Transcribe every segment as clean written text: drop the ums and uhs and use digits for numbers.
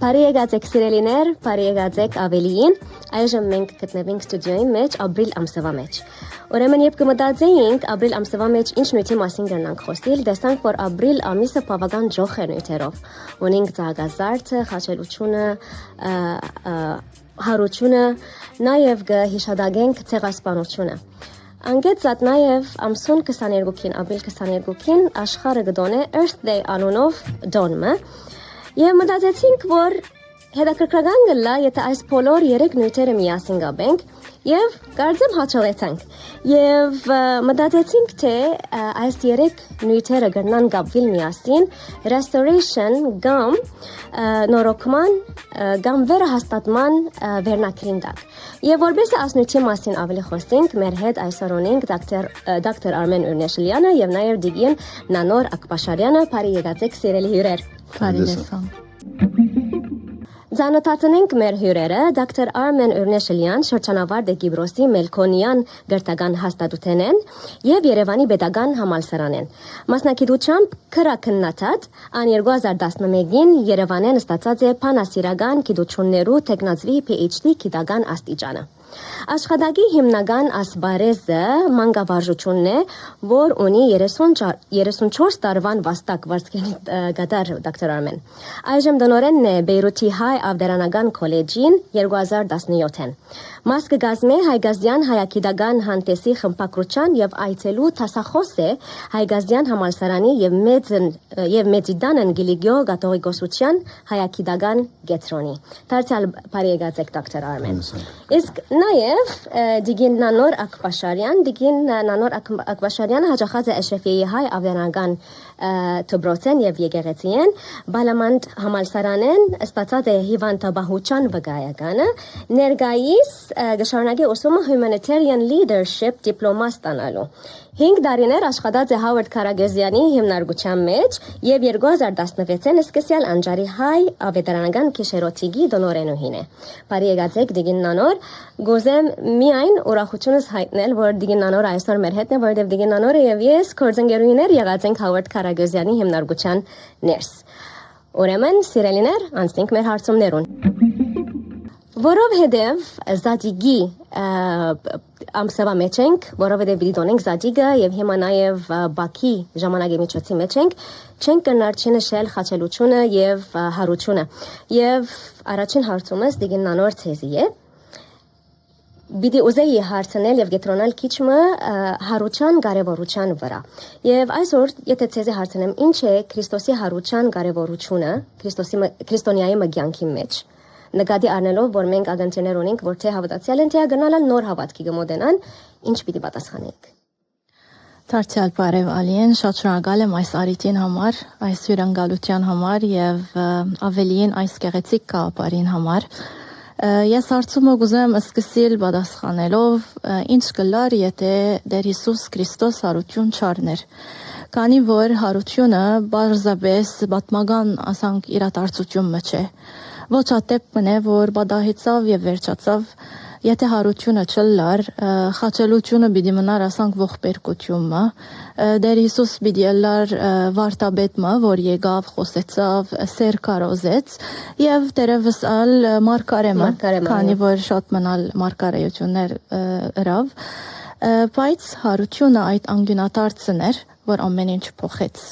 Բարի եկած սիրելիներ, բարի եկած ավելիին, այժմ մենք գտնվենք ստուդիոյի մեջ ապրիլ ամսվա մեջ։ Ուրեմն երբ կմտածեինք ապրիլ ամսվա մեջ ինչ նյութի մասին կգնանք խոսել, տեսանք, որ ապրիլ ամիսը բավական ջոխ է նյութերով։ Ունենք ցաղազարդը, խաչելությունը, հարությունը, նաև կհիշադակենք ցեղասպանությունը։ Անգետ զատ նաև ամսուն 22-ին, ապրիլ 22-ին աշխարհը կդոնե Earth Day անունով դոնմը։ Եվ մտածեցինք, որ հետաքրքրական կլա, եթե այս բոլոր 3 նյութերը միասին գաբենք եւ կարծեմ հաջողեցանք։ Եվ մտածեցինք, թե այս 3 նյութերը կգնան գաբվել միասին restoration կամ նորոգման կամ վերահաստատման վերնակրին տակ։ Եվ որպես այս նյութի մասին ավելի խոսենք, մեր հետ այսօր ունենք դոկտոր Արմեն Ուրնեշլյանը եւ նաեւ Դիգին Նանոր Ակպաշարյանը, բարի եկած սիրելի հյուրեր։ Ձանոթացնենք մեր հյուրերը, դոկտոր Արմեն Ուրնեշլյան, շրջանավարտ է Կիպրոսի Մելքոնյան գրթական հաստատութեն են եւ Երևանի Պետական համալսարանեն։ Մասնագիտությամբ քրաքննադատ, ան 2011-ին Երևանեն ստացած է բանասիրական գիտություններու տեխնացվի PhD գիտական աստիճանը։ Աշխատակի հիմնական ասպարեզը մանկավարժությունն է, որ ունի 34 տարվան վաստակ վարձկենի գդար դոկտոր Արմեն։ Այժմ դոնորենն է Բեյրութի հայ ավդերանական քոլեջին 2017-ին։ Մաս կգազմե Հայգազյան հայագիտական հանդեսի խմբակրության եւ այցելու տասախոս է Հայգազյան համալսարանի եւ Մեծիդանն Գիլիգիո կաթողիկոսության հայագիտական գետրոնի։ Դարձյալ բարի եկած եք դոկտոր Արմեն։ Իսկ նաև Դիգին Նանոր Ակպաշարյանը հաջողած է Էշրեֆիայի հայ ավդերանական դպրոցեն եւ եկեղեցիեն, Բալամանդ համալսարանեն ստացած է հիվանդաբանության վկայականը, ներկայիս գշարունակի ուսումը Humanitarian Leadership դիպլոմա ստանալու։ 5 տարիներ աշխատած է Հավարդ Քարագեզյանի հիմնարկության մեջ եւ 2016-ին սկսյալ անջարի հայ ավետարանական քիշերոթիգի դոնորենուհին է։ Բարի եկած Դիգին Նանոր, գոզեմ միայն ուրախությունս հայտնել, որ Դիգին Նանորը այսօր մեր հետն է, որովհետեւ Դիգին Նանորը եւ ես կորձընկերուհիներ եղած ենք Հավարդ Քարագեզյանի հիմնարկության ներս։ Ուրեմն սիրելիներ, անցնենք մեր հարցումներուն։ Որովհետև Զադիգի ամսվա մեջ ենք, որովհետև պիտի դոնենք Զադիգը եւ հիմա նաեւ Բաքի ժամանակի միջոցի մեջ ենք, չենք կնարչի նշել խաչելությունը եւ հարությունը։ Եվ առաջին հարցումս Դիգին Նանոր ցեզի է։ Բիդի ուզեի հարցնել եւ գետրոնալ քիչմը հարության կարեւորության վրա։ Եվ այսօր եթե ցեզի հարցնեմ, ինչ է Քրիստոսի հարության կարեւորությունը քրիստոնյայի մգյանքի մեջ։ Նկատի առնելով, որ մենք ագանցիներ ունենք, որ թե հավատացյալ են, թե գնալալ նոր հավատքի կմոտենան, ինչ պիտի պատասխանենք։ Դարձյալ բարև Ալիեն, շատ շնորհակալ եմ այս արիթին համար, այս հյուրընկալության համար եւ ավելիին այս գեղեցիկ կապարին համար։ Ես հարցումը կուզեմ սկսել պատասխանելով, ինչ կլար, եթե Տեր Հիսուս Քրիստոս հարություն չառներ։ Քանի որ հարությունը բարձրապես պատմական ասանք իրադարձություն մեջ է։ Ոչ ատեպ մնե, որ բադահեցավ եւ վերջացավ, եթե հարությունը չլար, խաչելությունը պիտի մնար ասանք ողբերգությունը, Տեր Հիսուս պիտի լար վարտաբետը, որ եկավ, խոսեցավ, սեր կարոզեց եւ դերևս ալ մարգարեմը, քանի որ շատ մնալ մարգարեություններ հրավ, բայց հարությունը այդ անգյունատարծն էր, որ ամեն ինչ փոխեց։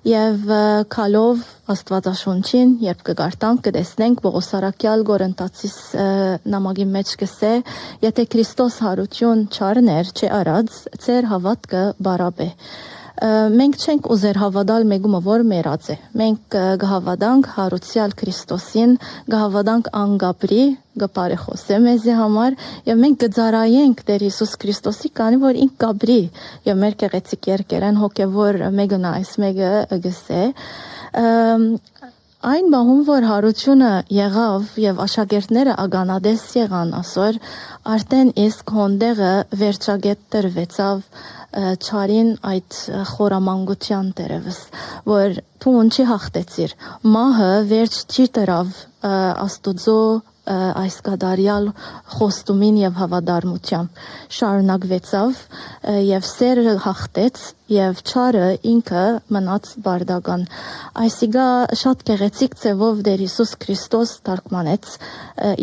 Եվ քալով Աստվածաշունչին, երբ կգարտանք, կտեսնենք Պողոսարակյալ Գորընթացիս նամակի մեջ կսե, եթե Քրիստոս հարություն չառներ, չարած, ձեր հավատքը բարապ է։ Մենք չենք ուզեր հավատալ մեկումը, որ մեռած է։ Մենք կհավատանք հարուցյալ Քրիստոսին, կհավատանք անգաբրի, կբարեխոսե մեզի համար եւ մենք կծառայենք Տեր Հիսուս Քրիստոսի, քանի որ ինք գաբրի եւ մեր գեղեցիկ երկերեն հոգեվոր մեկն այս մեկը գսե։ Այն բահում, որ հարությունը եղավ եւ աշակերտները ագանադես եղան ասոր, արդեն իսկ հոնդեղը վերջագետ տրվեցավ չարին այդ խորամանկության տերևս, որ դու ինչի հաղթեցիր, մահը վերջ չի տրավ աստուծո այս կադարյալ խոստումին եւ հավատարմությամբ շարունակվեցավ եւ սերը հաղթեց եւ չարը ինքը մնաց բարդական այսիգա շատ գեղեցիկ ձևով Տեր Հիսուս Քրիստոս թարգմանեց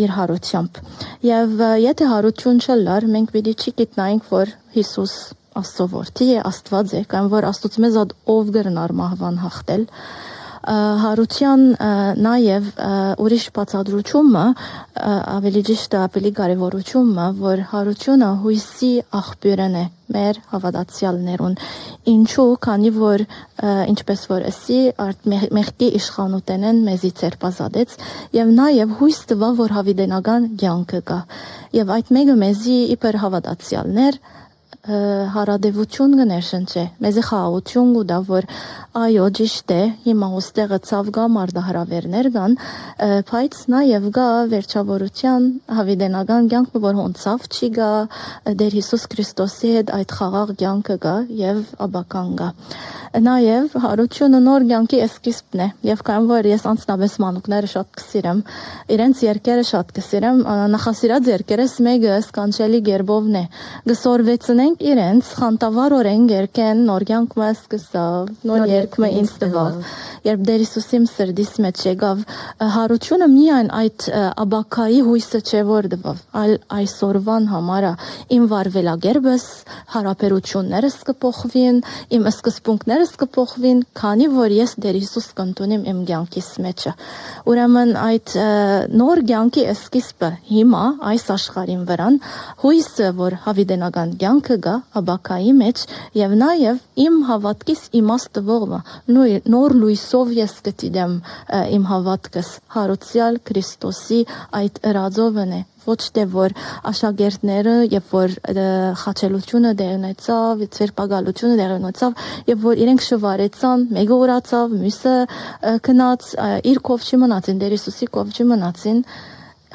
իր հարությամբ եւ եթե հարություն չլար մենք պիտի չգիտնայինք որ Հիսուս Աստծո որդի է Աստված է կամ որ Աստուծո մեզ ով գրնար մահվան հաղթել հարության նաև ուրիշ բացատրությունը ավելի ճիշտ է ավելի կարևորությունը որ հարությունը հույսի աղբյուրն է մեր հավատացյալներուն ինչու քանի որ ինչպես որ ասի մեղքի իշխանութենեն մեզի ցերպազադեց եւ նաև հույս տվա որ հավիտենական կյանքը կա եւ այդ մեկը մեզի իբր հավատացյալներ հարադեվություն կներշնչե մեզի խաղաղություն կուտա որ այո ճիշտ է հիմա ոստեղը ցավ գա մարդահրավերներ կան բայց նաև գա վերջավորության հավիտենական կյանքը որ հոնցավ չի գա Տեր Հիսուս Քրիստոսի հետ այդ խաղաղ կյանքը գա եւ աբական գա նաև հարությունը նոր կյանքի սկիզբն է եւ կամ որ ես անցնաբես մանուկները շատ կսիրեմ իրենց երկերը շատ կսիրեմ նախասիրած երկերս մեկը սկանչելի գերբովն է գսորվեցնենք իրենց խանտավարորեն երկեն նոր կյանքը սկսավ նոր երկը ինձ տվավ երբ Տեր Հիսուսի սրդիս մեջ եկավ հարությունը միայն այդ աբակայի հույսը չէ որ դվավ այլ այսօրվան համարա իմ վարվելագերբս հարաբերություններս կփոխվին իմ սկզբունքներս կփոխվին քանի որ ես Տեր Հիսուս կընդունեմ իմ կյանքիս մեջը ուրեմն այդ նոր կյանքի սկիզբը հիմա այս աշխարհին վրան հույսը որ հավիտենական կյանքը գա աբակայի մեջ եւ նաեւ իմ հավատքիս իմաստվողը նոր լույսով ես կտիդեմ իմ հավատքս հարուցյալ Քրիստոսի այդ ռաձովն է ոչ թե որ աշակերտները եւ որ խաչելությունը դեր ունեցավ, ցերպակալությունը դեր ունեցավ եւ որ իրենք շվարեցան, մեկը ուրացավ, մյուսը քնած, իր կողքի մնացին, Տեր Հիսուսի կողքի մնացին,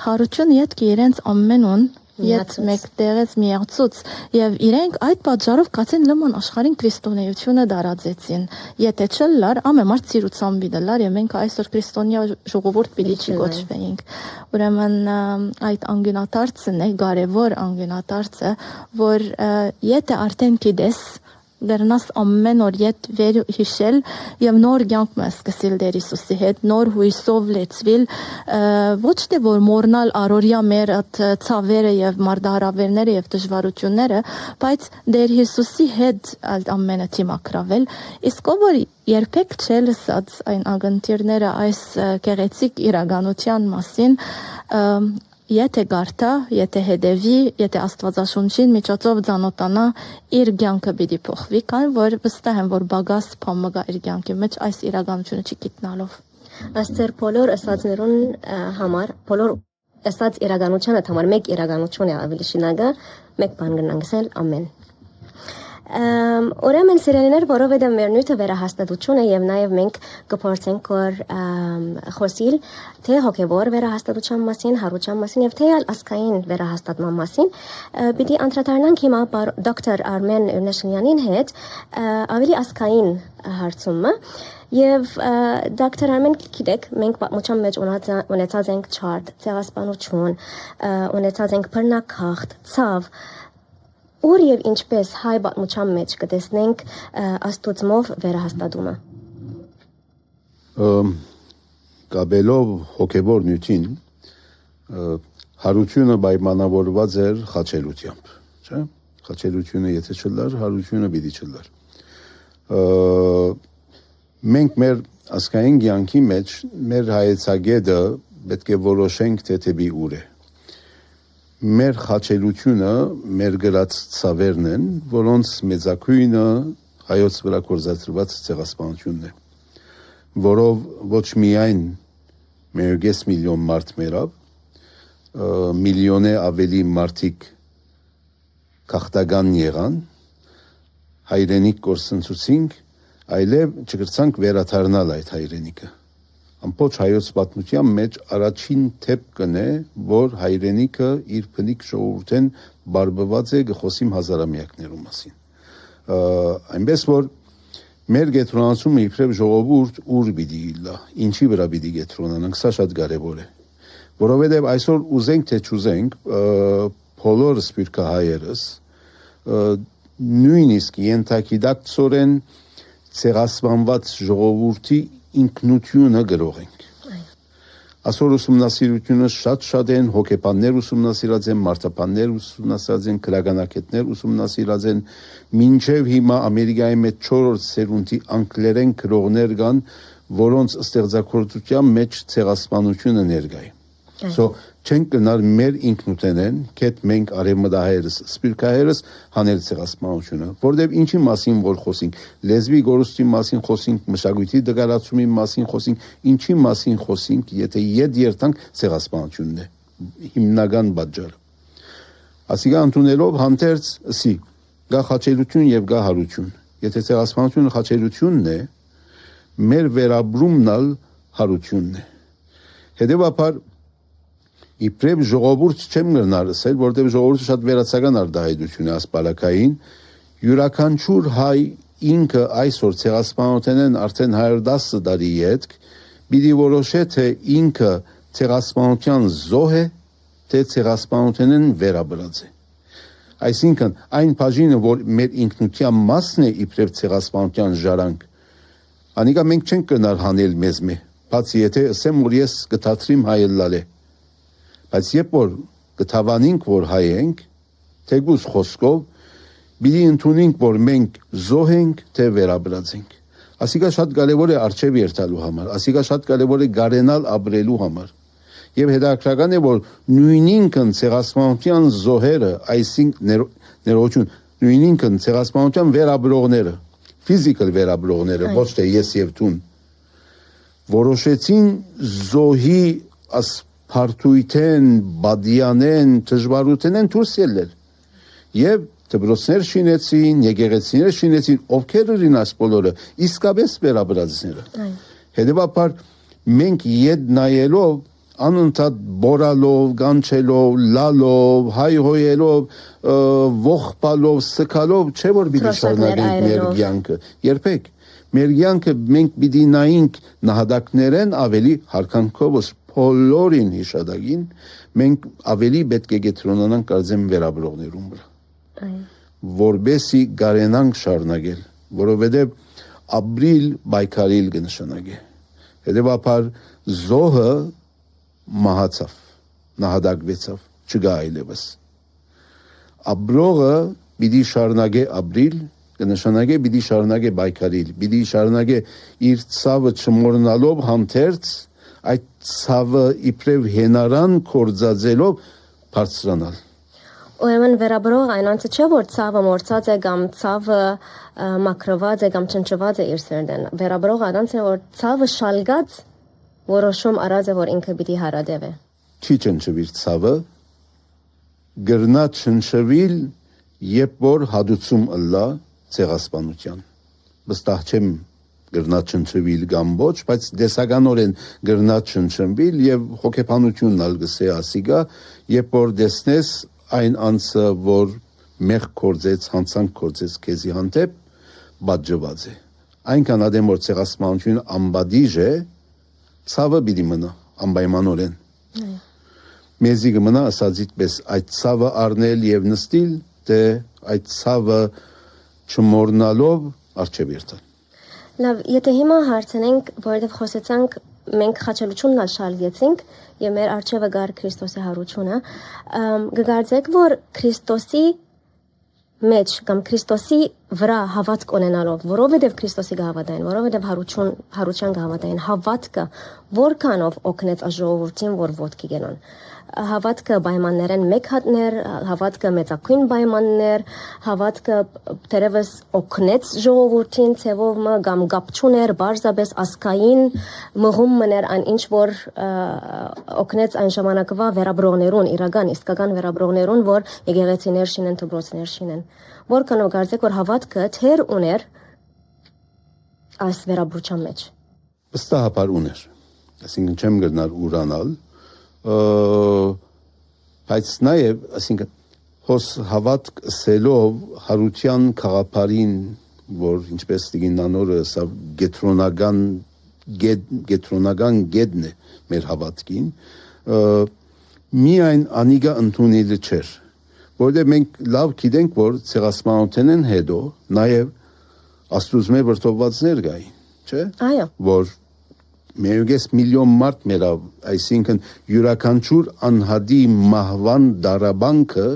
հարությունը յետք իրենց ամենուն Ետ մեկտեղեց միացուց եւ իրենք այդ պատճառով կացին լման աշխարհին քրիստոնեությունը դարաձեցին եթե չլար ամեմարդ ծիրուցան բիդլար եւ մենք այսօր քրիստոնյա ժողովուրդ պիտի չգոչվեինք ուրեմն այդ անգնատարցն է կարևոր անգնատարցը որ եթե արդեն գիտես դեռնաս ամեն օր ետ վեր հիշել եւ նոր կյանք սկսել Տեր Հիսուսի հետ նոր հույսով լեցվել ոչ թե որ մորնալ առօրյա մեր այդ ցավերը եւ մարդահրավերները եւ դժվարությունները բայց Տեր Հիսուսի հետ ամենը թիմակրավել իսկ որ երբեք չլսած այն ագընտիրները այս գեղեցիկ իրականության մասին Եթե գարտա, եթե հետևի, եթե Աստվածաշունչին միջոցով ծանոթանա իր կյանքը պիտի փոխվի, քան որ վստահ եմ որ բագաս փամը գա իր կյանքի մեջ այս իրականությունը չգիտնալով։ Աստեր բոլոր ասածներուն համար, բոլոր ասած իրականությունը համար մեկ իրականություն է ավելի շնագա, մեկ բան գնանքսել ամեն։ Ուրեմն սիրելիներ, որովհետև մեր նյութը վերահաստատությունը եւ նաեւ մենք կփորձենք որ խոսիլ թե հոգեվոր վերահաստատության մասին, հարության մասին եւ թե ասկային վերահաստատման մասին, պիտի անդրադառնանք հիմա դոկտոր Արմեն Ուրնեշլյանին հետ ավելի ասկային հարցումը Եվ դոկտոր Արմեն գիտեք, մենք պատմության մեջ ունեցած ենք չարտ, ցեղասպանություն, ունեցած ենք բռնակախտ, ցավ Ուր եւ ինչպես հայ պատմության մեջ կտեսնենք աստուծմով վերահաստատումը։ Կաբելով հոգեվոր նյութին հարությունը պայմանավորված էր խաչելությամբ, չէ՞։ Խաչելությունը եթե չլար, հարությունը պիտի չլար։ Մենք մեր ասկային կյանքի մեջ մեր հայեցագետը պետք է որոշենք թե դեպի ուր է։ Մեր խաչելությունը մեր գրած ցավերն են, որոնց մեծակույնը հայոց վրա կորզածրված ցեղասպանությունն է, որով ոչ միայն 1.5 միլիոն մարդ մեռավ, միլիոնե ավելի մարդիկ քաղաքական եղան, հայրենիք կորսնցուցինք, այլև չկրցանք վերաթարնալ այդ հայրենիքը։ Ամբողջ հայոց պատմության մեջ առաջին դեպքն է, որ հայրենիքը իր բնիկ ժողովրդեն բարբված է գխոսիմ հազարամյակներու մասին։ Այնպես որ մեր գետրոնացումը իբրև ժողովուրդ ուր պիտի լա, ինչի վրա պիտի գետրոնանանք, սա շատ կարևոր է։ որովհետև այսօր ուզենք թե չուզենք, բոլոր սփյուռքահայերս նույնիսկ ենթակիդակցորեն ցեղասպանված ժողովրդի ինքնությունը գրող ենք։ Այսօր ուսումնասիրությունը շատ են, հոգեբաններ ուսումնասիրած են, մարդաբաններ ուսումնասիրած են, քրագանակետներ ուսումնասիրած են, մինչև հիմա Ամերիկայի մեջ 4-րդ սերունդի անգլերեն գրողներ կան, որոնց ստեղծագործության մեջ ցեղասպանությունը ներկա է։ So չենք գնալ մեր ինքնութենեն, կետ մենք արևմտահայերս, սփյուռքահայերս հանել ցեղասպանությունը, որտեղ ինչի մասին որ խոսենք, լեզվի գորուստի մասին խոսենք, մշակույթի դգարացումի մասին խոսենք, ինչի մասին խոսենք, եթե ետ երթանք ցեղասպանությունն է հիմնական պատճառը։ Ասիկա ընդունելով հանդերձ սի գա խաչելություն եւ գա հարություն։ Եթե ցեղասպանությունը խաչելությունն է, մեր վերաբրումնալ հարությունն է։ Հետևաբար իբրև ժողովուրդ չեմ գնալ ասել, որտեղ ժողովուրդը շատ վերացական արտահայտություն է ասպալակային, յուրաքանչյուր հայ ինքը այսօր ցեղասպանությունն արդեն 110 տարի յետք, պիտի որոշե թե ինքը ցեղասպանության զոհ է, թե ցեղասպանությունն վերաբրած է։ Այսինքն այն բաժինը, որ մեր ինքնության մասն է իբրև ցեղասպանության ժառանգ, անիկա մենք չենք գնալ հանել մեզ մե, բացի եթե ասեմ, որ ես կդատրիմ հայելլալ է։ Բայց երբ որ կթավանենք, որ հայ ենք, թեկուզ խոսքով, պիտի ընդունենք, որ մենք զոհ ենք, թե վերաբրած ենք։ Ասիկա շատ կարևոր է առջև երթալու համար, ասիկա շատ կարևոր է գարենալ ապրելու համար։ Եվ հետաքրքրական է, որ նույնինքն ցեղասպանության զոհերը, այսինքն ներողություն, նույնինքն ցեղասպանության վերաբրողները, ֆիզիկալ վերաբրողները, ոչ թե ես եւ տուն, որոշեցին զոհի Հարթույթեն, բադյանեն, դժվարութենեն դուրս ելնել։ Եվ դպրոցներ շինեցին, եկեղեցիներ շինեցին, ովքեր էին այս բոլորը, իսկապես վերաբրածները։ Հետևաբար մենք ետ նայելով, անընդհատ բորալով, գանչելով, լալով, հայհոյելով, ողբալով, սքալով, չէ որ պիտի շարունակենք մեր կյանքը։ Երբեք մեր կյանքը մենք պիտի նայենք նահատակներեն ավելի հարկանքով բոլորին հիշադակին, մենք ավելի պետք է գետրոնանանք կարծեմ վերաբրողներուն վրա, որբեսի գարենանք շարունակել, որովհետև ապրիլ բայկարիլ կնշանակե, հետևաբար զոհը մահացավ, նահատակվեցավ, չգա այլևս, ապրողը պիտի շարունակե ապրիլ, կնշանակե պիտի շարունակե բայկարիլ, պիտի շարունակե իր ցավը չմոռնալով հանդերձ այդ ցավը իբրև հենարան կորձածելով բարձրանալ։ Ուրեմն վերաբրող այն անձը չէ, որ ցավը մորցած է կամ ցավը մաքրված է կամ չնչված է իր սերնդեն։ Վերաբրող այն անձը, որ ցավը շալգած որոշում արած է, որ ինքը պիտի հարադեվե։ Չի չնչվիր ցավը, գրնա չնչվիլ, երբ որ հադուցում ըլլա ցեղասպանության։ Վստահ չեմ գրնա չնչվիլ կամ ոչ, բայց դեսականորեն գրնա չնչվիլ եւ հոգեբանությունն ալգսե ասիգա, երբ որ դեսնես այն անձը, որ մեղ կործեց, հանցանք կործեց քեզի հանդեպ, բաժված է։ Այնքան ադեմ որ ցեղասպանությունը ամբադիժ է, ցավը պիտի մնա անպայմանորեն։ Մեզի կմնա ասածիդ պես այդ ցավը առնել եւ նստիլ, թե այդ ցավը չմոռնալով արժե երթալ։ Լավ, եթե հիմա հարցնենք, որովհետև խոսեցանք, մենք խաչելությունն ալ շալգեցինք եւ մեր արժեվը գար Քրիստոսի հարությունը, կգարձեք, որ Քրիստոսի մեջ կամ Քրիստոսի վրա հավատք ունենալով, որովհետև Քրիստոսի գավադային, որովհետև հարության գավադային հավատքը որքանով օգնեց ժողովրդին, որ ոտքի գնան։ Հավատքը պայմաններեն մեկ հատներ, հավատքը մեծակույն պայմաններ, հավատքը թերևս օգնեց ժողովրդին ցևով կամ գապչուներ, բարձաբես ասկային մղում մներ այն ինչ որ օգնեց այն ժամանակվա վերաբրողներուն, իրական իսկական վերաբրողներուն, որ եկեղեցիներ շինեն, դպրոցներ շինեն։ Որքանով կարծեք որ հավատքը թեր ուներ այս վերաբրության մեջ։ Վստահաբար ուներ։ Այսինքն չեմ գնալ ուրանալ, բայց նաև, այսինքն հոս հավատք սելով հարության խաղապարին, որ ինչպես դին նանորը սա գետրոնական գեդն է մեր հավատքին, միայն անիգա ընդունիլը չէր, որտեղ մենք լավ գիտենք, որ ցեղասպանությունն հետո նաև աստուծմե վրթովվածներ կային, չէ՞։ Այո։ Որ մեկ միլիոն մարդ մերավ, այսինքն յուրաքանչյուր անհադի մահվան դարաբանքը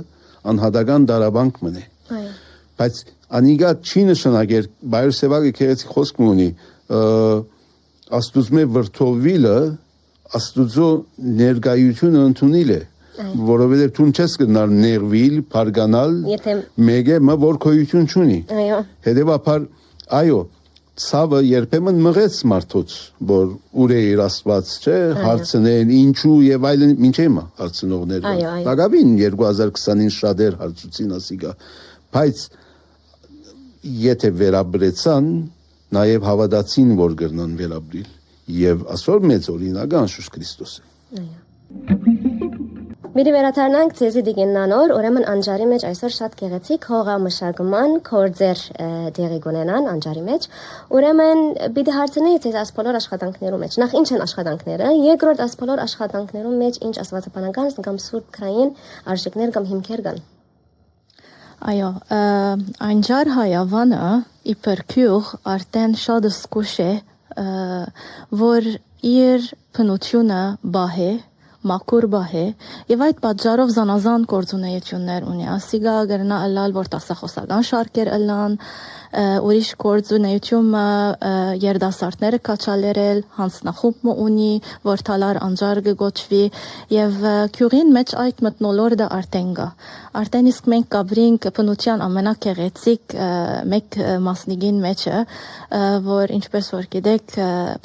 անհատական դարաբանք մնե։ Այո։ Բայց անիգա չի նշանակեր, բայր սևագը քերեցի խոսք ունի, աստուծմե վրթովիլը աստուծո ներկայությունը ընդունել է, որովհետև դու չես գնալ ներվիլ, բարգանալ, մեկը որ քոյություն չունի։ Այո։ Հետևաբար, այո, ցավը երբեմն մղեց մարդոց, որ ուր է իր Աստված, չէ, հարցնեն, ինչու եւ այլն, ինչ եմա հարցնողներ։ Բաղավին 2020-ին շատեր հարցուցին ասիգա, բայց եթե վերաբրեցան, նաև հավատացին, որ գրնան վերաբրիլ եւ այսօր մեծ օրինական Շուշ Քրիստոսը։ Մի վերադառնանք ցեզի դիգեննանոր, ուրեմն անջարի մեջ այսօր շատ գեղեցիկ հողամշակման կորձեր դեղի գունենան անջարի մեջ։ Ուրեմն պիտի հարցնեի ցեզ այս բոլոր աշխատանքներում մեջ։ Նախ ինչ են աշխատանքները, երկրորդ այս բոլոր աշխատանքներում մեջ ինչ աստվածաբանական կամ սուրբ քրային արժեքներ կամ հիմքեր կան։ Այո, անջար հայավանը իբր քյուղ արդեն շատ զգուշ է, որ իր բնությունը բահե մակուր բահե եւ այդ պատճառով զանազան գործունեություններ ունի։ Ասիգա գրնա ըլալ, որ տասախոսական շարքեր ըլան, ուրիշ գործունեությունը երդասարտները կաչալերել, հանձնախումբ ունի, որ թալար անջար գոչվի եւ քյուղին մեջ այդ մտնոլորտը արդեն կա։ Արդեն իսկ մենք կաբրինք բնության ամենակեղեցիկ մեկ մասնիկին մեջը, որ ինչպես որ գիտեք,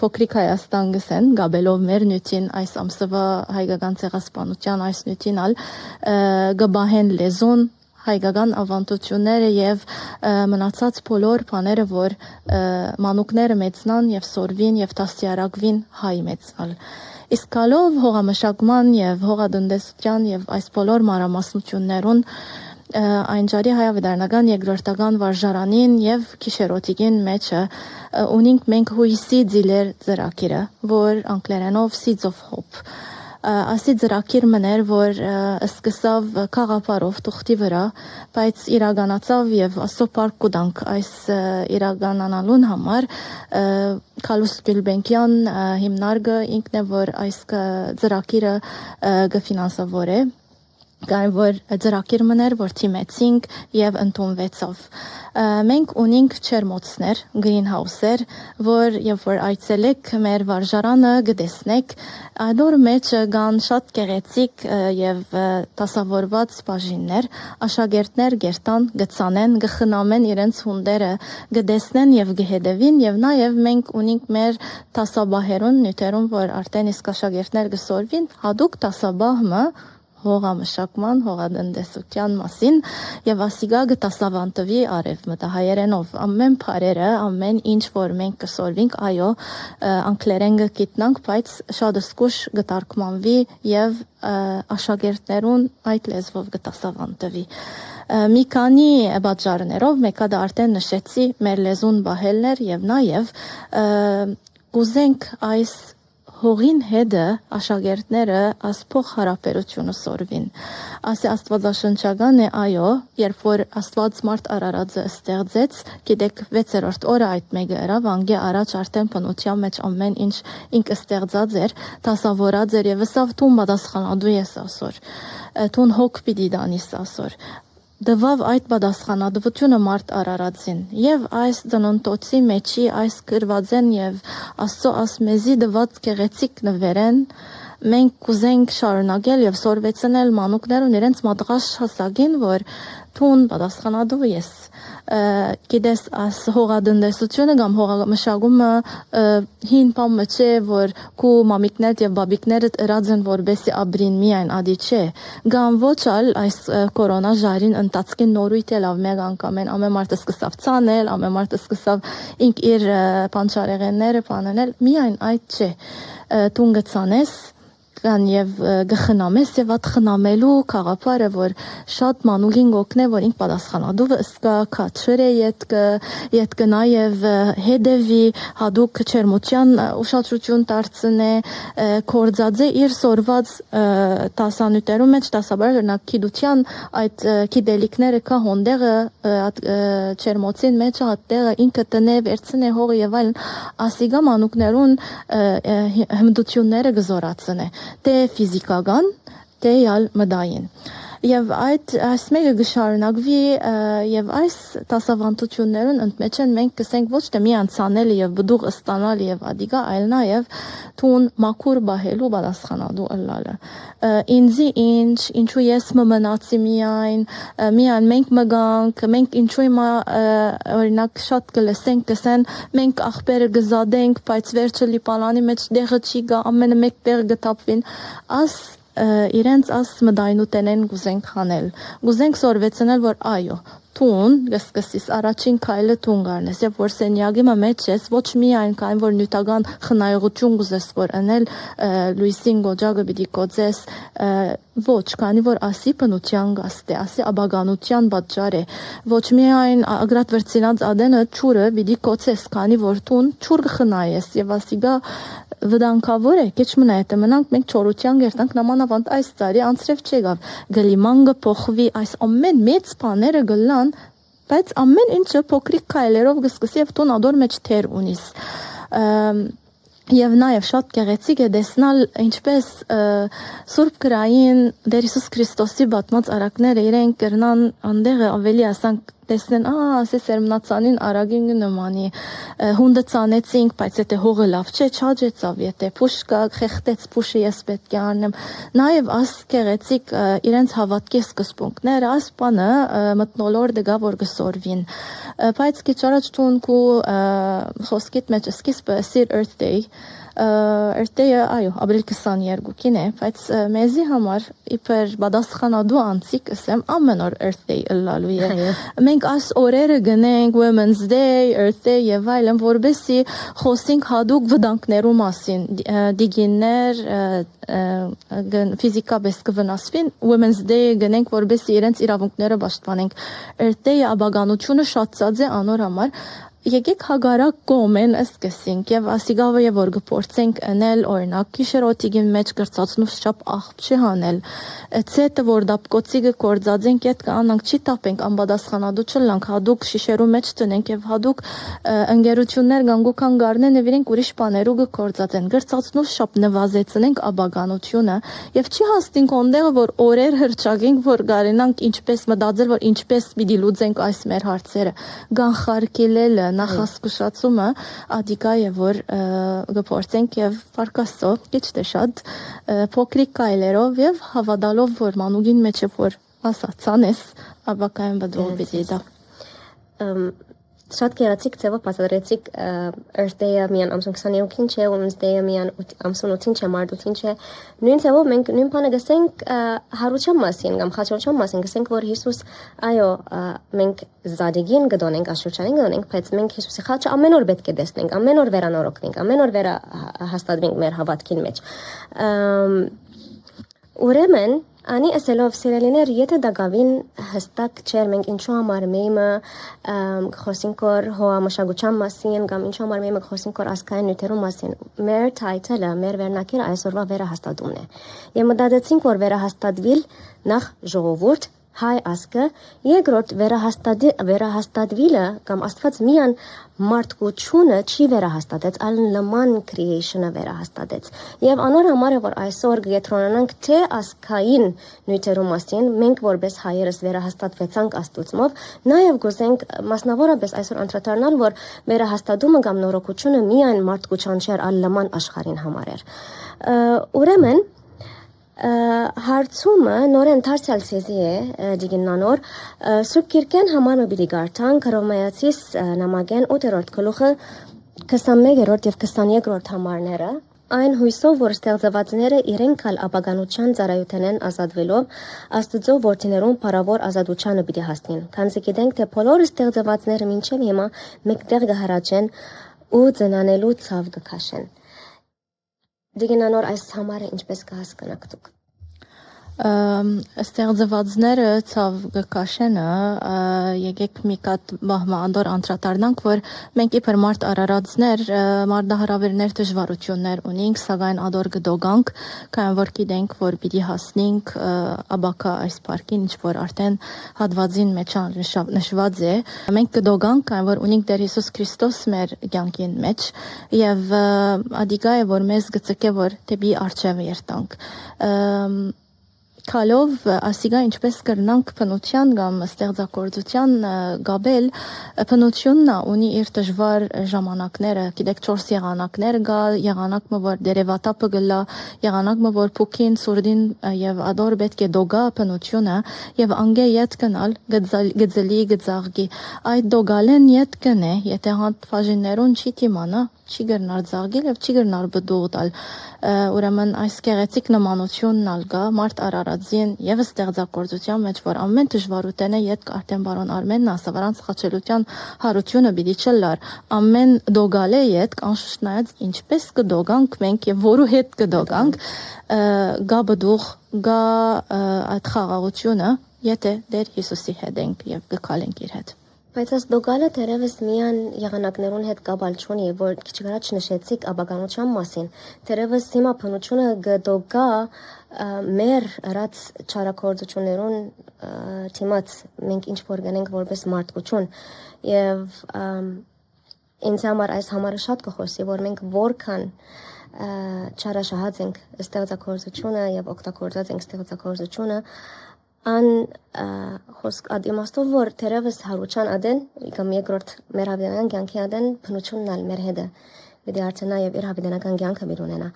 փոքրիկ Հայաստան գսեն, գաբելով մեր նյութին այս ամսվա հայկական ցեղասպանության այս նյութինալ գբահեն լեզուն հայկական ավանդությունները եւ մնացած բոլոր բաները, որ մանուկները մեծնան եւ սորվին եւ դաստիարակվին հայ մեծնալ։ Իսկ կալով հողամշակման եւ հողատնտեսության եւ այս բոլոր մանրամասնություններուն այնջարի հայավետարանական երկրորդական վարժարանին եւ քիշերոտիկին մեջը ունենք մենք հույսի ձիլեր ծրագիրը, որ անգլերենով Seeds of Hope ասի ծրագիր մներ, որ սկսավ քաղաքապարով թուղթի վրա, բայց իրականացավ եւ ասո պարկ կուտանք այս իրականանալուն համար Քալուս Գյուլբենկյան հիմնարկը ինքն է, որ այս ծրագիրը կֆինանսավորե, կան որ ծրագիր մներ, որ թիմեցինք եւ ընդունվեցավ։ Մենք ունենք չերմոցներ, greenhouse-եր, որ երբ որ այցելեք մեր վարժարանը կտեսնեք, այդոր մեջ կան շատ գեղեցիկ եւ տասավորված բաժիններ, աշակերտներ գերտան, գծանեն, գխնամեն իրենց հունդերը, կտեսնեն եւ կհետևին եւ նաեւ մենք ունենք մեր տասաբահերուն նյութերուն, որ արդեն իսկ աշակերտներ կսորվին, հadouk տասաբահը հողամշակման, հողատնտեսության մասին եւ ասիգա գտասավանտվի արևմտահայերենով ամեն բարերը, ամեն ինչ որ մենք կսորվենք, այո, անգլերեն գիտնանք, բայց շատ զգուշ գտարկմանվի եւ աշակերտներուն այդ լեզվով գտասավանտվի։ Մի քանի բաժարներով մեկը դա արդեն նշեցի մեր լեզուն բահելներ եւ նաեւ կուզենք այս հողին հետը աշակերտները ասփող հարաբերությունը սորվին։ Ասի աստվածաշնչական է, այո, երբ որ Աստված մարդ արարածը ստեղծեց, գիտեք 6-րդ օրը այդ մեկը era, վանգե առաջ արդեն բնության մեջ ամեն ինչ ինքը ստեղծած էր, դասավորած էր եւ սավ տուն պատասխանատու ես ասոր։ Տուն հոգ պիտի դանիս ասոր։ Դվավ այդ պատասխանատվությունը մարդ արարածին եւ այս ծննդոցի մեջի այս գրվածեն եւ Աստծո ասմեզի դված գեղեցիկ նվերեն մենք կուզենք շարունակել եւ սորվեցնել մանուկներուն իրենց մատղաշ հասակին, որ տուն պատասխանատու ես գիտես աս հողատնտեսությունը կամ հողամշակումը հին բան չէ, որ քու մամիկներ եւ բաբիկները ըրածեն որբեսի աբրին միայն ադի չէ կամ ոչ ալ այս կորոնա ժարին ընթացքին նորույթ էլ ավ մեկ անգամ ամեն մարդը սկսավ ցանել, ամեն մարդը սկսավ ինք իր բանջարեղենները բանանել, միայն այդ չէ տուն գցանես կան եւ գխնամես եւ այդ խնամելու խաղապարը որ շատ մանուլին գոքնե որ ինք պատասխանադու վստա քաչրե յետք նաեւ հետևի հadouk չերմության ուշադրություն դարձնե կորձածե իր սորված տասանյութերում մեջ տասաբարը գիտության այդ գիտելիքները կա հոնդեղը չերմոցին մեջ հատեղը ինքը տնե վերցնե հողը եւ այլն ասիգա մանուկներուն հմդությունները գզորացնե թե ֆիզիկական թե յալ մդային եւ այս մեկը գշարունակվի եւ այս տասավանդություններուն ընդմեջ են մենք կսենք ոչ թե միան ցանելը եւ բդուղ ստանալ եւ ադիգա այլ նաեւ տուն մաքուր բահելու պատասխանադու ըլլալը ինձի ինչու ես մնացի միան մենք մգանք մենք ինչու հիմա օրինակ շատ կլսենք կսեն մենք ախպերը գզադենք բայց վերջը լիպալանի մեջ դեղը չի գա ամենը մեկ տեղ գտապվին իրենց աս մդայնուտենեն գուզենք խանել գուզենք սորվեցնել որ այո տուն գսկսիս առաջին քայլը տուն գարնես եւ որ սենյակի մեջ ես ոչ միայն կային որ նյութական խնայողություն գուզես որ անել լուիսին գոջագը պիտի կոծես ոչ քանի որ ասի բնության գաստե ասի աբագանության պատճառ է ոչ միայն ագրատ վերցինած ադենը ճուրը պիտի կոծես քանի որ տուն ճուր խնայես եւ ասիգա վտանգավոր է քիչ մնա է մնանք մենք չորության գերտանք նամանավանդ այս տարի անցրև չեղավ գլիմանգը փոխվի այս ամեն մեծ բաները գլան բայց ամեն ինչը փոքրիկ քայլերով գսկսի եւ տուն ադոր մեջ թեր ունիս եւ նաեւ շատ գեղեցիկ է տեսնել ինչպես Սուրբ Գրային Տեր Հիսուս Քրիստոսի բացած արակները իրենք կրնան անդեղը ավելի ասանք տեսնեն ասե սերմնացանին արագին նմանի հունդը ցանեցինք բայց եթե հողը լավ չէ չաջեցավ եթե փուշ կա խեղտեց փուշը ես պետք է անեմ նաեւ աս գեղեցիկ իրենց հավատքի սկզբունքները աս բանը մտնոլորտը գա որ գսորվին բայց քիչ առաջ տունքու խոսքիդ մեջ սկիզբը Sir Earth Day Earth Day-ը այո ապրիլ 22-ին է բայց մեզի համար իբր բադասխանադու անցիկ ասեմ ամեն օր Earth Day ըլլալու է մենք այս օրերը գնենք Women's Day Earth Day եւ այլն որբեսի խոսենք հadouk վտանգներու մասին դիգիններ ֆիզիկապես կվնասվին Women's Day գնենք որբեսի իրենց իրավունքները պաշտպանենք Earth Day-ը աբագանությունը շատացած է անոր համար Եկեք հագարակ կոմեն սկսենք եւ ասիգավը եւ որ գործենք անել օրինակ քիշերոտիգի մեջ գրծածնու շապ աղբ չի հանել ցետը որ դապկոցիգը կորձածենք այդ կանանք չի տապենք անբադասխանադու չլանք հadouk շիշերու մեջ տնենք եւ հadouk ընկերություններ գանգուքան գարնեն եւ իրենք ուրիշ բաներու կորձածեն գրծածնու շապ նվազեցնենք աբագանությունը եւ չի հաստինք ոնդեղը որ օրեր հրճագենք որ գարենանք ինչպես մտածել որ ինչպես պիտի լուծենք այս մեր հարցերը գանխարկելելը նախասկուշացումը ադիկա է որ գործենք եւ պարկասո քիչ թե շատ փոքրիկ կայլերով եւ հավատալով որ մանուկին մեջ է որ ասացանես աբակայեն բդող պիտի դա Շատ գեղեցիկ ձևով բացատրեցիք Earth Day-ը միան ամսուն 22-ին չէ, Women's Day-ը միան ամսուն 8-ին չէ, մարդուտին չէ։ Նույն ձևով մենք նույն բանը գսենք հարության մասին կամ խաչորչան մասին, գսենք որ Հիսուս այո, մենք զադիգին գտոնենք, աշուրջանին գտոնենք, բայց մենք Հիսուսի խաչը ամեն օր պետք է տեսնենք, ամեն օր վերանորոգենք, ամեն օր վերահաստատվենք մեր հավատքին մեջ։ Ուրեմն Ani ասելով սիրելիներ, եթե դակավին հստակ չէր մենք ինչու համար մեյմը խոսենք որ հոամշակության մասին կամ ինչու համար մեյմը խոսենք որ ասկային նյութերու մասին մեր title-ը, մեր վերնակիրը այսօրվա վերահաստատումն է։ Եվ մտածեցինք որ վերահաստատվիլ նախ ժողովուրդ հայ ասկը, երկրորդ վերահաստատվիլը կամ աստված միան մարդկությունը չի վերահաստատեց, այլ նման creation-ը վերահաստատեց։ Եվ անոր համար է որ այսօր գետրոնանանք թե ասկային նյութերու մասին, մենք որպես հայերս վերահաստատվեցանք աստուծմով, նաև գուզենք մասնավորապես այսօր անդրադառնալ, որ վերահաստատումը կամ նորոգությունը միայն մարդկության չէր, այլ նման աշխարհին համար էր։ Ուրեմն հարցումը նորեն դարձյալ ցեզի է դիգիննանոր Սուրբ Գիրքեն համար մբիլի գարտանք Հռոմեացիս նամակեն 8-րդ գլուխը 21-րդ եւ 23-րդ համարները այն հույսով որ ստեղծվածները իրենք ալ ապագանության ծառայութենեն ազատվելով Աստծո որդիներուն փառավոր ազատությանը պիտի հասնին քանզի գիտենք թե բոլոր ստեղծվածները մինչև հիմա մեկտեղ կհարաճեն ու ծնանելու ցավ կքաշեն Դիգնանոր այս համարը ինչպես կհասկանաք դուք։ Ստեղծվածները ցավ գկաշենը եկեք մի կատ բահմանդոր անդրադառնանք, որ մենք իբր մարդ արարածներ մարդահրավերներ դժվարություններ ունենք, սակայն ադոր գդոգանք, կան որ գիտենք, որ պիտի հասնենք աբակա այս պարկին, ինչ որ արդեն հատվածին մեջ նշված է։ Մենք գդոգանք, կան որ ունենք Տեր Հիսուս Քրիստոս մեր կյանքին մեջ եւ ադիգա է որ մեզ գծկե որ դեպի արժեվ երտանք։ Քալով ասիգա ինչպես կրնանք փնության կամ ստեղծագործության գաբել փնությունն ունի իր դժվար ժամանակները գիտեք 4 եղանակներ գա եղանակը որ դերևատապը գլա եղանակը որ փուքին սուրդին եւ ադոր պետք է դոգա փնությունը եւ անգե յետ կնալ գծելի գծաղգի այդ դոգալեն յետ կնե եթե հատ ֆաժիներուն չի թիմանա չի գրնար ծաղգել եւ չի գրնար բդուղտալ ուրեմն այս գեղեցիկ նմանությունն ալգա մարդ արարածին եւ ստեղծագործության մեջ որ ամեն դժվարութենը յետ արդեն բարոն Արմենն ասա վրանց խաչելության հարությունը պիտի չլար ամեն դոգալե յետ կանշնայած ինչպես կդոգանք մենք եւ որու հետ կդոգանք գա բդուղ գա այդ խաղաղությունը եթե Տեր Հիսուսի հետ ենք եւ կքալենք իր հետ Բայց այս դոգալը դերևս միան եղանակներուն հետ կապալ չունի, որ քիչ առաջ նշեցիք աբականության մասին։ Դերևս հիմա փնությունը գդոգա մեր առած չարակորձություններուն թիմած մենք ինչ որ գնենք որպես մարդկություն եւ ինձ համար այս համարը շատ կխոսի, որ մենք որքան չարաշահած ենք ստեղծագործությունը եւ օգտագործած ենք ստեղծագործությունը An խոսք ադիմաստով որ թերևս հարուչան ադեն կամ երկրորդ մեր հավիդանական կյանքի ադեն փնությունն ալ մեր հետը պիտի արցնա եւ իր հավիդանական կյանքը մի ունենա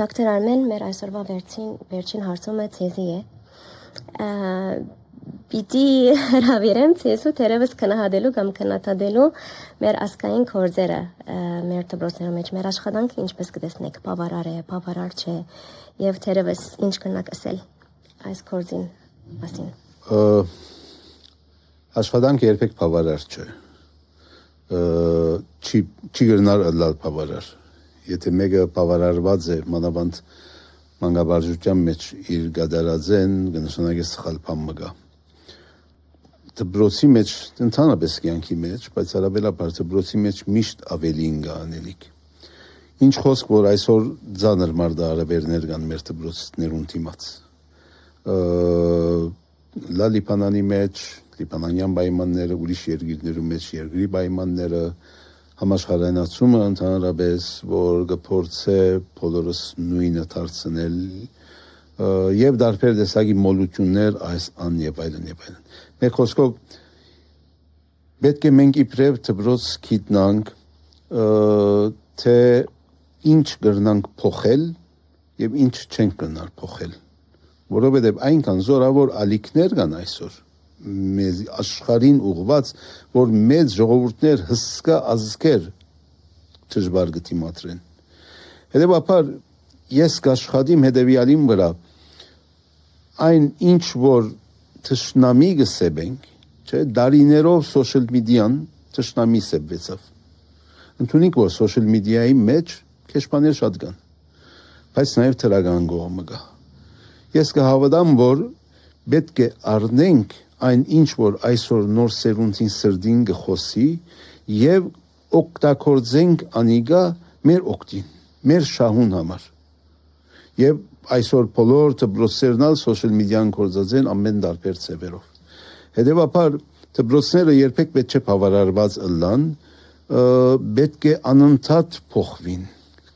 դոկտոր Արմեն մեր այսօրվա վերջին հարցումը ցեզի է պիտի հրավիրեմ ցեզու թերևս քնահատելու կամ քննադատելու մեր ասկային կորձերը մեր դպրոցներում մեջ մեր աշխատանքը ինչպես կտեսնեք բավարար է բավարար չէ եւ թերևս ինչ կնաք ասել այս կորձին մասին աշխատանքը երբեք բավարար չէ չի գրնար ըլլալ բավարար եթե մեկը բավարարված է մանավանդ մանկաբարձության մեջ իր գդարածեն կնշանակի սխալ բան մգա դպրոցի մեջ ընդհանրապես կյանքի մեջ բայց հարաբերաբար դպրոցի մեջ միշտ ավելին կա անելիք ինչ խոսք որ այսօր ծանր մարդահրավերներ կան մեր դպրոցներուն դիմաց Լա Լիբանանի մեջ, Լիբանանյան պայմանները, ուրիշ երկիրներում մեջ երկրի պայմանները, համաշխարհայնացումը ընդհանրապես, որ կփորձե բոլորս նույնը դարձնել եւ դարբեր տեսակի մոլություններ այս ան եւ այլն եւ այլն։ Մեր խոսքով պետք է մենք իբրև դպրոց գիտնանք թե ինչ կրնանք փոխել եւ ինչ չենք կրնար փոխել որովհետև այնքան զորավոր ալիքներ կան այսօր մեզ աշխարհին ուղված որ մեծ ժողովուրդներ հսկա ազգեր դժվար գտիմատրեն հետեւաբար ես կաշխատիմ հետեւյալին վրա այն ինչ որ թշնամի գսեբենք չէ դարիներով սոցիալ մեդիան թշնամի սեբվեցավ ընդունենք որ սոցիալ մեդիայի մեջ քեշպաներ շատ կան բայց նաև թրագան գոհը կա Ես կհավատամ, որ պետք է առնենք այն ինչ որ այսօր նոր սերունդին սրդին գխոսի եւ օգտագործենք անիգա մեր օգտին, մեր շահուն համար։ Եվ այսօր բոլոր դպրոցներն սոցիալ մեդիան կորցած են ամեն տարբեր ծևերով։ Հետևաբար դպրոցները երբեք պետք չէ բավարարված ըլլան, պետք է անընդհատ փոխվին։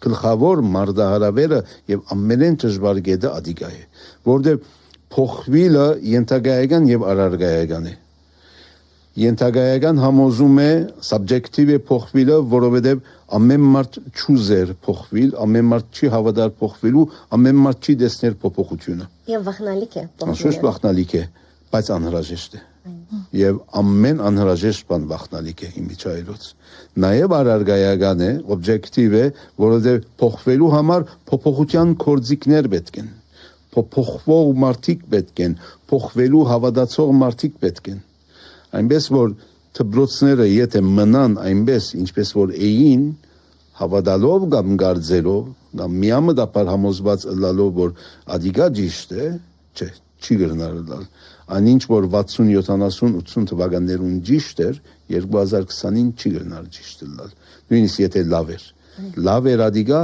Գլխավոր մարդահրավերը եւ ամենեն դժվար գեդը ադիգա է որտեղ փոխվելը ենթագայական եւ արարգայական է ենթագայական համոզում է subjective փոխվելը որովհետեւ ամեն մարդ չուզեր փոխվել ամեն մարդ չի հավատար փոխվելու ամեն մարդ չի տեսներ փոփոխությունը եւ վախնալիք է Անշուշտ վախնալիք է բայց անհրաժեշտ է եւ ամեն անհրաժեշտ բան վախնալիք է իմիջայլոց նաեւ արարգայական է օբյեկտիվ է որովհետեւ փոխվելու համար փոփոխության կորձիկներ պետք են փոխվող մարդիկ պետք են փոխվելու հավատացող մարդիկ պետք են այնպես որ դպրոցները եթե մնան այնպես ինչպես որ էին հավատալով կամ գարձելով կամ միամտաբար համոզված ըլլալով որ ադիգա ճիշտ է, չէ, չի գրնար ըլլալ։ Այնինչ որ 60, 70, 80 թվականներուն ճիշտ էր, 2020-ին չի գրնար ճիշտ ըլլալ։ Նույնիսկ եթե լավ էր ադիգա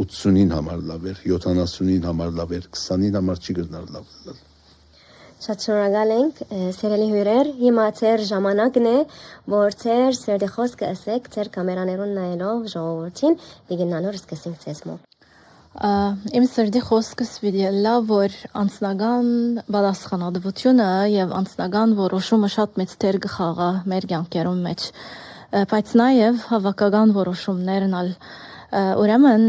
80-ին համար լավ էր, 70-ին համար լավ էր, 20-ին համար չի գրնար լավ ըլլալ։ Շատ շնորհակալ ենք, սիրելի հյուրեր, հիմա ձեր ժամանակն է, որ ձեր սերդի խոսքը ասեք ձեր կամերաներուն նայելով ժողովրդին, եկնալով սկսենք ձեզմով։ Իմ սրդի խոսքս վիդելա, որ անձնական բադասխանատվությունը եւ անձնական որոշումը շատ մեծ դեր կխաղա մեր կյանքերում մեջ, բայց նաեւ հավաքական որոշումներն ալ ուրեմն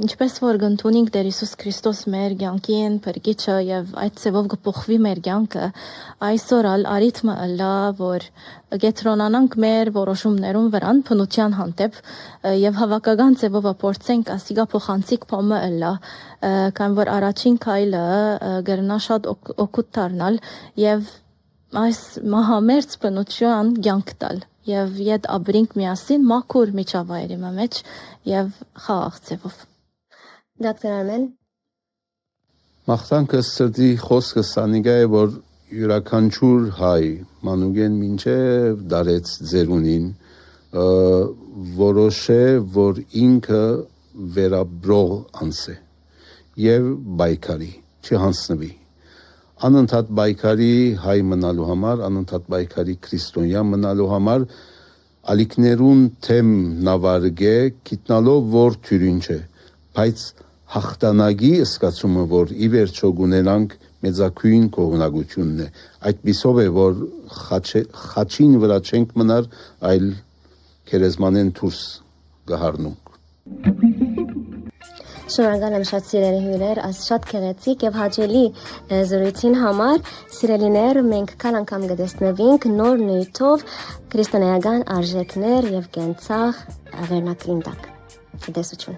ինչպես որ գտնունինք Տեր Հիսուս Քրիստոս մեր կյանքին փրկիչը եւ այդ ծևով կփոխվի մեր կյանքը, այսօր ալ արիթմը լա որ գետրոնանանք մեր որոշումներուն վրան փնության հանդեպ եւ հավաքական ծևով փորձենք ասիգա փոխանցիկ փոմը լա քան որ առաջին քայլը գրնա շատ օգուտ դառնալ եւ այս մահամերձ փնության կյանք տալ եւ իդ աբրինք միասին մաքուր միջավայրի մեջ եւ խաղաղ ծևով։ Դոկտոր Արմեն, Մաղթանքը սրտի խոսքը սանիգա է որ յուրաքանչյուր հայ մանուկեն մինչև դարեց ձերունին որոշե որ ինքը վերաբրող անց է եւ բայկարի չհանցնվի անընդհատ բայկարի հայ մնալու համար անընդհատ բայկարի քրիստոնյա մնալու համար ալիքներուն թեմ նավարգե գիտնալով որ թյուրին չէ բայց հաղթանակի սկացումը որ ի վերջո գունենանք մեծակույն կողմնակությունն է այդ պիսով է որ խաչին վրա չենք մնար այլ քերեզմանեն դուրս գահարնունք շնորհակալ եմ շատ սիրելի հյուրեր, շատ գեղեցիկ եւ հաճելի զրույցին համար, սիրելիներ, մենք կան անգամ կտեսնվենք նոր նյութով քրիստոնեական արժեքներ եւ կենցաղ վերնակրին տակ։ Ցտեսություն։